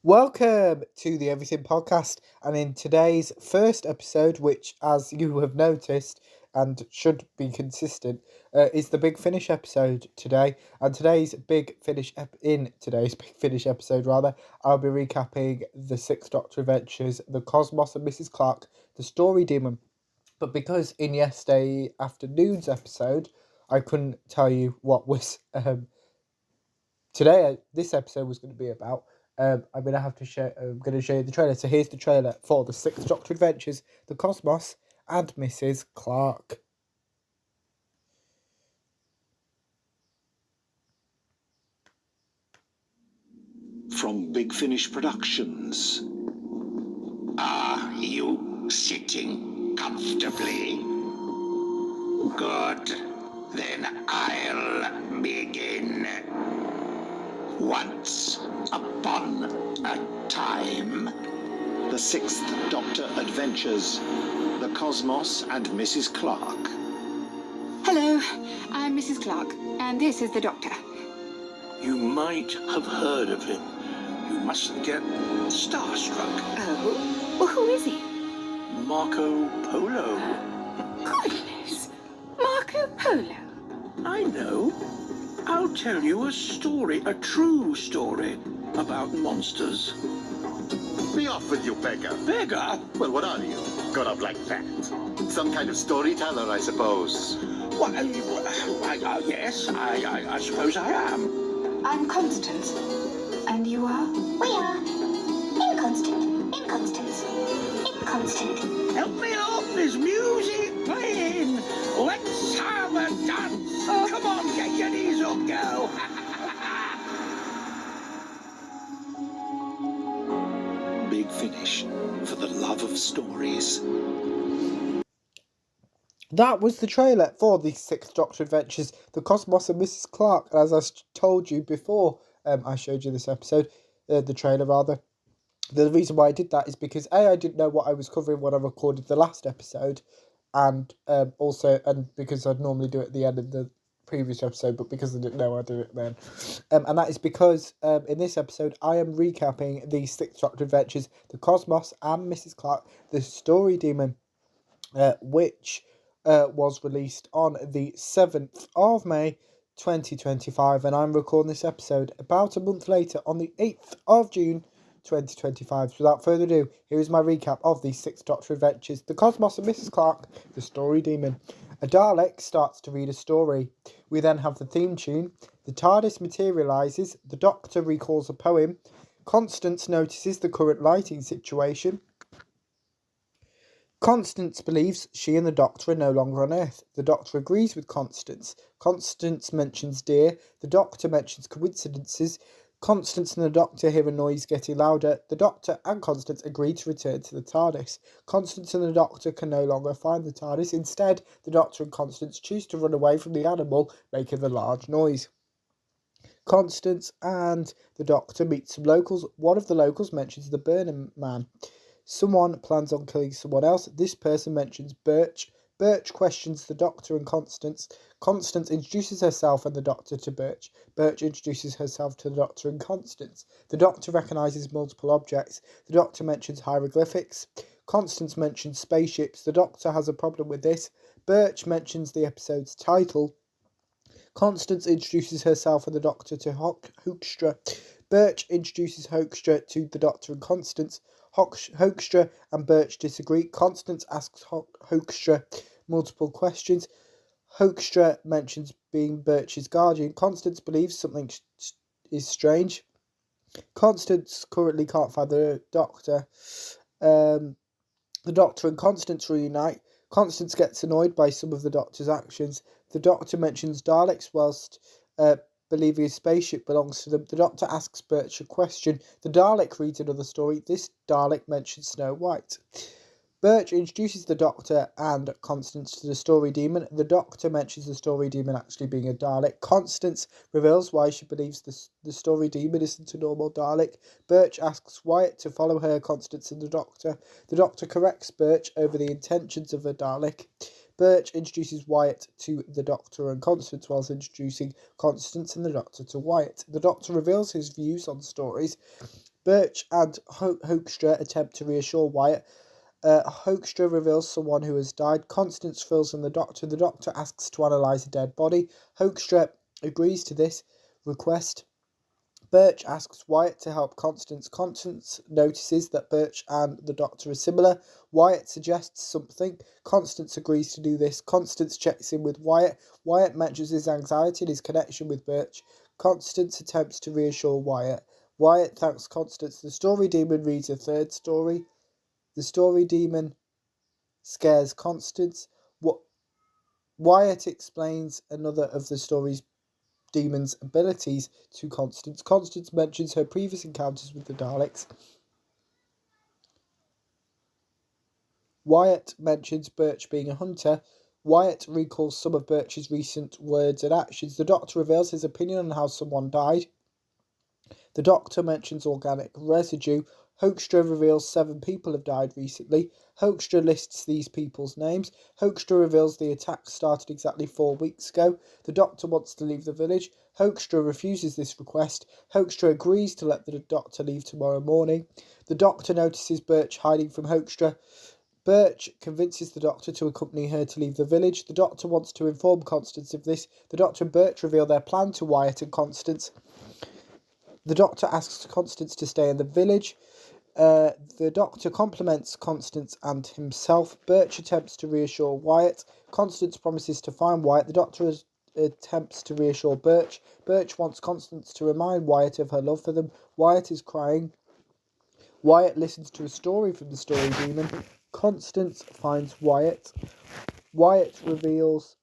Welcome to the Everything Podcast, and in today's first episode, which, as you have noticed and should be consistent, is the Big Finish episode today. And in today's Big Finish episode, rather, I'll be recapping the Sixth Doctor adventures, the Cosmos and Mrs. Clarke, the Story Demon. But because in yesterday afternoon's episode, I couldn't tell you what was today this episode was going to be about. I'm gonna have to show. I'm gonna show you the trailer. So here's the trailer for the Sixth Doctor Adventures, the Cosmos, and Mrs. Clarke. From Big Finish Productions. Are you sitting comfortably? Good. Then I'll begin. Once upon a time. The Sixth Doctor Adventures, the Cosmos and Mrs. Clarke. Hello, I'm Mrs. Clarke, and this is the Doctor. You might have heard of him. You mustn't get starstruck. Oh? Well, who is he? Marco Polo. Goodness! Marco Polo. I know. I'll tell you a story, a true story, about monsters. Be off with you, beggar. Beggar? Well, what are you? Got up like that? Some kind of storyteller, I suppose. Why, yes, I suppose I am. I'm Constance. And you are? We are inconstant, inconstant. Help me up, there's music playing. Let's have a dance. Come on, get your knees up, girl. Big Finish, for the love of stories. That was the trailer for the Sixth Doctor Adventures, the Cosmos and Mrs. Clarke. As I told you before, I showed you this episode, the trailer rather. The reason why I did that is because I didn't know what I was covering when I recorded the last episode, and because I'd normally do it at the end of the previous episode, but because I didn't know, I did it then. And that is because in this episode I am recapping the Sixth Doctor Adventures, the Cosmos and Mrs. Clarke, the Story Demon, which was released on the 7th of May 2025, and I'm recording this episode about a month later on the 8th of June 2025. So without further ado, here is my recap of the Sixth Doctor Adventures, the Cosmos and Mrs. Clarke, the Story Demon. A Dalek starts to read a story. We then have the theme tune. The TARDIS materialises. The Doctor recalls a poem. Constance notices the current lighting situation. Constance believes she and the Doctor are no longer on Earth. The Doctor agrees with Constance. Constance mentions deer. The Doctor mentions coincidences. Constance and the Doctor hear a noise getting louder. The Doctor and Constance agree to return to the TARDIS. Constance and the Doctor can no longer find the TARDIS. Instead, the Doctor and Constance choose to run away from the animal, making the large noise. Constance and the Doctor meet some locals. One of the locals mentions the Burnham Man. Someone plans on killing someone else. This person mentions Birch. Birch questions the Doctor and Constance. Constance introduces herself and the Doctor to Birch. Birch introduces herself to the Doctor and Constance. The Doctor recognises multiple objects. The Doctor mentions hieroglyphics. Constance mentions spaceships. The Doctor has a problem with this. Birch mentions the episode's title. Constance introduces herself and the Doctor to Hoekstra. Birch introduces Hoekstra to the Doctor and Constance. Hoekstra and Birch disagree. Constance asks Hoekstra multiple questions. Hoekstra mentions being Birch's guardian. Constance believes something is strange. Constance currently can't find the Doctor. The Doctor and Constance reunite. Constance gets annoyed by some of the Doctor's actions. The Doctor mentions Daleks whilst believing a spaceship belongs to them. The Doctor asks Birch a question. The Dalek reads another story. This Dalek mentions Snow White. Birch introduces the Doctor and Constance to the Story Demon. The Doctor mentions the Story Demon actually being a Dalek. Constance reveals why she believes the Story Demon isn't a normal Dalek. Birch asks Wyatt to follow her, Constance and the Doctor. The Doctor corrects Birch over the intentions of a Dalek. Birch introduces Wyatt to the Doctor and Constance whilst introducing Constance and the Doctor to Wyatt. The Doctor reveals his views on stories. Birch and Hoekstra attempt to reassure Wyatt. Hoekstra reveals someone who has died. Constance fills in the doctor. The doctor asks to analyse a dead body. Hoekstra agrees to this request. Birch asks Wyatt to help Constance. Constance notices that Birch and the doctor are similar. Wyatt suggests something. Constance agrees to do this. Constance checks in with Wyatt. Wyatt mentions his anxiety and his connection with Birch. Constance attempts to reassure Wyatt. Wyatt thanks Constance. The story demon reads a third story. The story demon scares Constance. Wyatt explains another of the story's demon's abilities to Constance. Constance mentions her previous encounters with the Daleks. Wyatt mentions Birch being a hunter. Wyatt recalls some of Birch's recent words and actions. The Doctor reveals his opinion on how someone died. The Doctor mentions organic residue. Hoekstra reveals 7 people have died recently. Hoekstra lists these people's names. Hoekstra reveals the attack started exactly 4 weeks ago. The Doctor wants to leave the village. Hoekstra refuses this request. Hoekstra agrees to let the Doctor leave tomorrow morning. The Doctor notices Birch hiding from Hoekstra. Birch convinces the Doctor to accompany her to leave the village. The Doctor wants to inform Constance of this. The Doctor and Birch reveal their plan to Wyatt and Constance. The Doctor asks Constance to stay in the village. The Doctor compliments Constance and himself. Birch attempts to reassure Wyatt. Constance promises to find Wyatt. The Doctor attempts to reassure Birch. Birch wants Constance to remind Wyatt of her love for them. Wyatt is crying. Wyatt listens to a story from the story demon. Constance finds Wyatt. Wyatt reveals...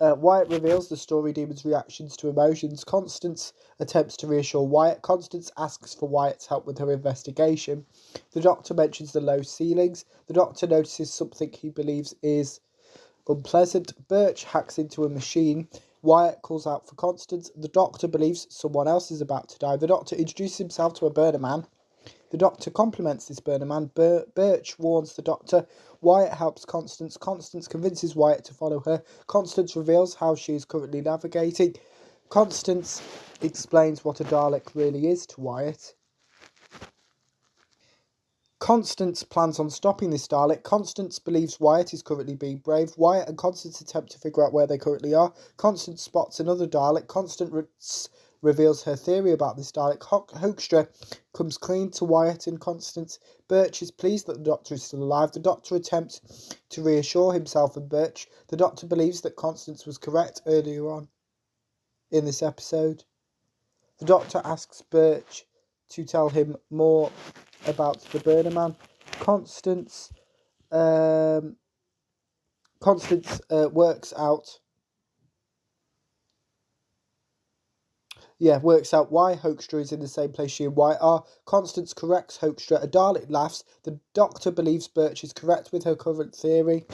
Wyatt reveals the story demon's reactions to emotions. Constance attempts to reassure Wyatt. Constance asks for Wyatt's help with her investigation. The Doctor mentions the low ceilings. The Doctor notices something he believes is unpleasant. Birch hacks into a machine. Wyatt calls out for Constance. The Doctor believes someone else is about to die. The Doctor introduces himself to a burner man. The Doctor compliments this burner man. Birch warns the Doctor. Wyatt helps Constance. Constance convinces Wyatt to follow her. Constance reveals how she is currently navigating. Constance explains what a Dalek really is to Wyatt. Constance plans on stopping this Dalek. Constance believes Wyatt is currently being brave. Wyatt and Constance attempt to figure out where they currently are. Constance spots another Dalek. Constance reveals her theory about this Dalek. Hoekstra comes clean to Wyatt and Constance. Birch is pleased that the Doctor is still alive. The Doctor attempts to reassure himself and Birch. The Doctor believes that Constance was correct earlier on in this episode. The Doctor asks Birch to tell him more about the burner man. Constance works out why Hoekstra is in the same place she and Wyatt are. Constance corrects Hoekstra. A Dalek laughs. The Doctor believes Birch is correct with her current theory.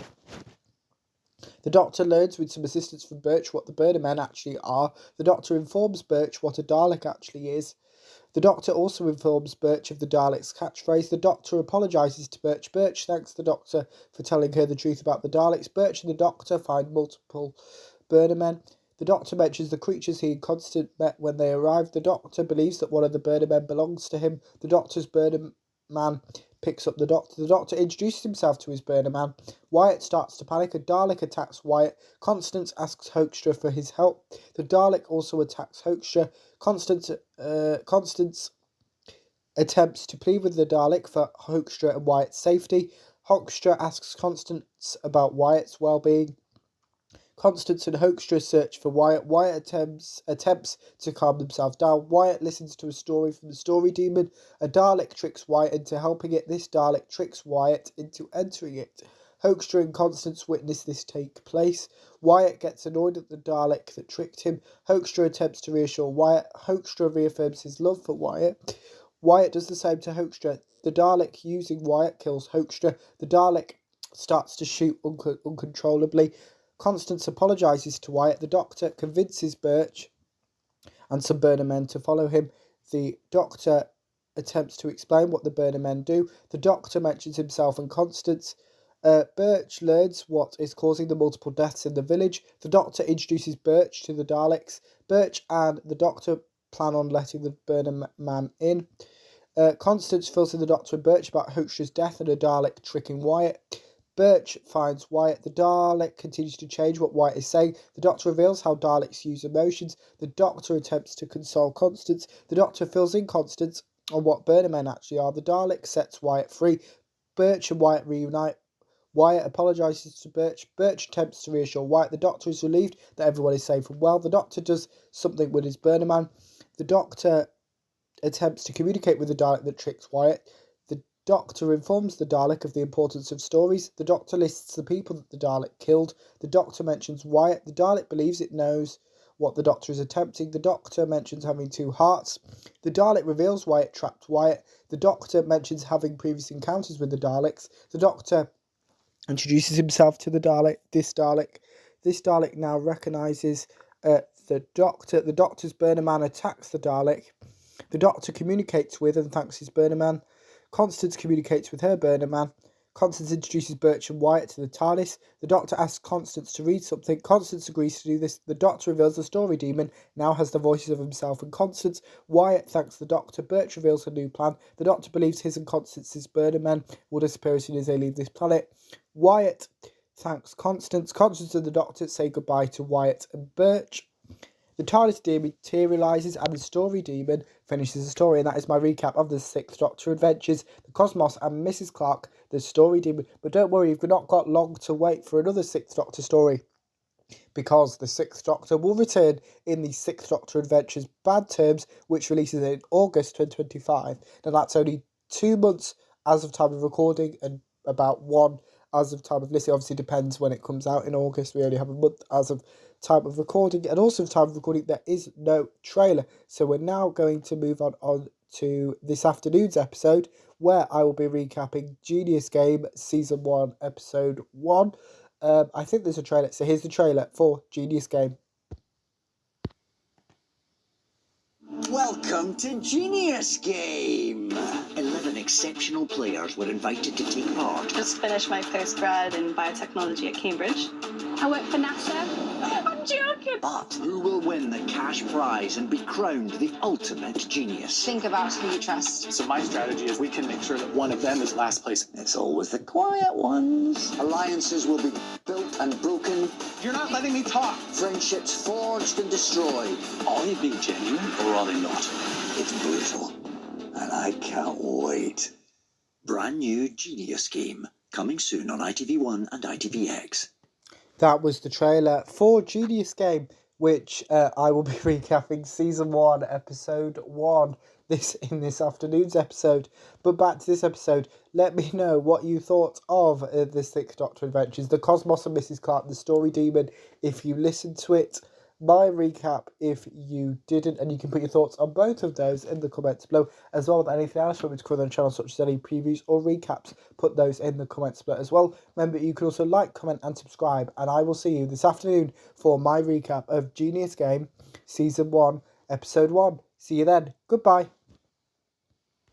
The Doctor learns with some assistance from Birch what the burner men actually are. The Doctor informs Birch what a Dalek actually is. The Doctor also informs Birch of the Dalek's catchphrase. The Doctor apologises to Birch. Birch thanks the Doctor for telling her the truth about the Daleks. Birch and the Doctor find multiple burner men. The Doctor mentions the creatures he and Constance met when they arrived. The Doctor believes that one of the burner men belongs to him. The Doctor's burner man picks up the Doctor. The Doctor introduces himself to his burner man. Wyatt starts to panic. A Dalek attacks Wyatt. Constance asks Hoekstra for his help. The Dalek also attacks Hoekstra. Constance attempts to plead with the Dalek for Hoekstra and Wyatt's safety. Hoekstra asks Constance about Wyatt's well-being. Constance and Hoekstra search for Wyatt. Wyatt attempts to calm themselves down. Wyatt listens to a story from the story demon. A Dalek tricks Wyatt into helping it. This Dalek tricks Wyatt into entering it. Hoekstra and Constance witness this take place. Wyatt gets annoyed at the Dalek that tricked him. Hoekstra attempts to reassure Wyatt. Hoekstra reaffirms his love for Wyatt. Wyatt does the same to Hoekstra. The Dalek using Wyatt kills Hoekstra. The Dalek starts to shoot uncontrollably. Constance apologises to Wyatt. The Doctor convinces Birch and some burner men to follow him. The Doctor attempts to explain what the burner men do. The Doctor mentions himself and Constance. Birch learns what is causing the multiple deaths in the village. The Doctor introduces Birch to the Daleks. Birch and the Doctor plan on letting the Burner Man in. Constance fills in the Doctor and Birch about Hoaxtra's death and a Dalek tricking Wyatt. Birch finds Wyatt. The Dalek continues to change what Wyatt is saying. The Doctor reveals how Daleks use emotions. The Doctor attempts to console Constance. The Doctor fills in Constance on what Burner Men actually are. The Dalek sets Wyatt free. Birch and Wyatt reunite. Wyatt apologises to Birch. Birch attempts to reassure Wyatt. The Doctor is relieved that everyone is safe and well. The Doctor does something with his Burner Man. The Doctor attempts to communicate with the Dalek that tricks Wyatt. The Doctor informs the Dalek of the importance of stories. The Doctor lists the people that the Dalek killed. The Doctor mentions Wyatt. The Dalek believes it knows what the Doctor is attempting. The Doctor mentions having two hearts. The Dalek reveals Wyatt trapped Wyatt. The Doctor mentions having previous encounters with the Daleks. The Doctor introduces himself to the Dalek. This Dalek now recognises the Doctor. The Doctor's Burner Man attacks the Dalek. The Doctor communicates with and thanks his Burner Man. Constance communicates with her Burner Man. Constance introduces Birch and Wyatt to the TARDIS. The Doctor asks Constance to read something. Constance agrees to do this. The Doctor reveals the story demon now has the voices of himself and Constance. Wyatt thanks the Doctor. Birch reveals a new plan. The Doctor believes his and Constance's Burner Men will disappear as soon as they leave this planet. Wyatt thanks Constance. Constance and the Doctor say goodbye to Wyatt and Birch. The TARDIS dematerialises and the story demon finishes the story, and that is my recap of the Sixth Doctor Adventures, the Cosmos and Mrs. Clarke, the story demon. But don't worry, you've not got long to wait for another Sixth Doctor story, because the Sixth Doctor will return in the Sixth Doctor Adventures Bad Terms, which releases in August 2025. Now that's only 2 months as of time of recording and about 1 as of time of listening. Obviously depends when it comes out in August. We only have a month as of time of recording, and also time of recording there is no trailer. So we're now going to move on to this afternoon's episode, where I will be recapping Genius Game Season 1 Episode 1. I think there's a trailer, so here's the trailer for Genius Game. Welcome to Genius Game! 11 exceptional players were invited to take part. Just finished my postgrad in biotechnology at Cambridge. I work for NASA. I'm joking! But who will win the cash prize and be crowned the ultimate genius? Think about who you trust. So my strategy is we can make sure that one of them is last place. It's always the quiet ones. Alliances will be built and broken. You're not letting me talk. Friendships forged and destroyed. Are they being genuine or are they not? It's brutal. And I can't wait. Brand new Genius Game. Coming soon on ITV1 and ITVX. That was the trailer for Genius Game, which I will be recapping Season 1, Episode 1 in this afternoon's episode. But back to this episode, let me know what you thought of the Sixth Doctor Adventures, the Cosmos and Mrs. Clarke, the Story Demon, if you listened to it, my recap if you didn't, and you can put your thoughts on both of those in the comments below, as well as anything else you want me to cover on the channel, such as any previews or recaps. Put those in the comments below as well. Remember, you can also like, comment and subscribe, and I will see you this afternoon for my recap of Genius Game Season 1 Episode 1. See you then. Goodbye.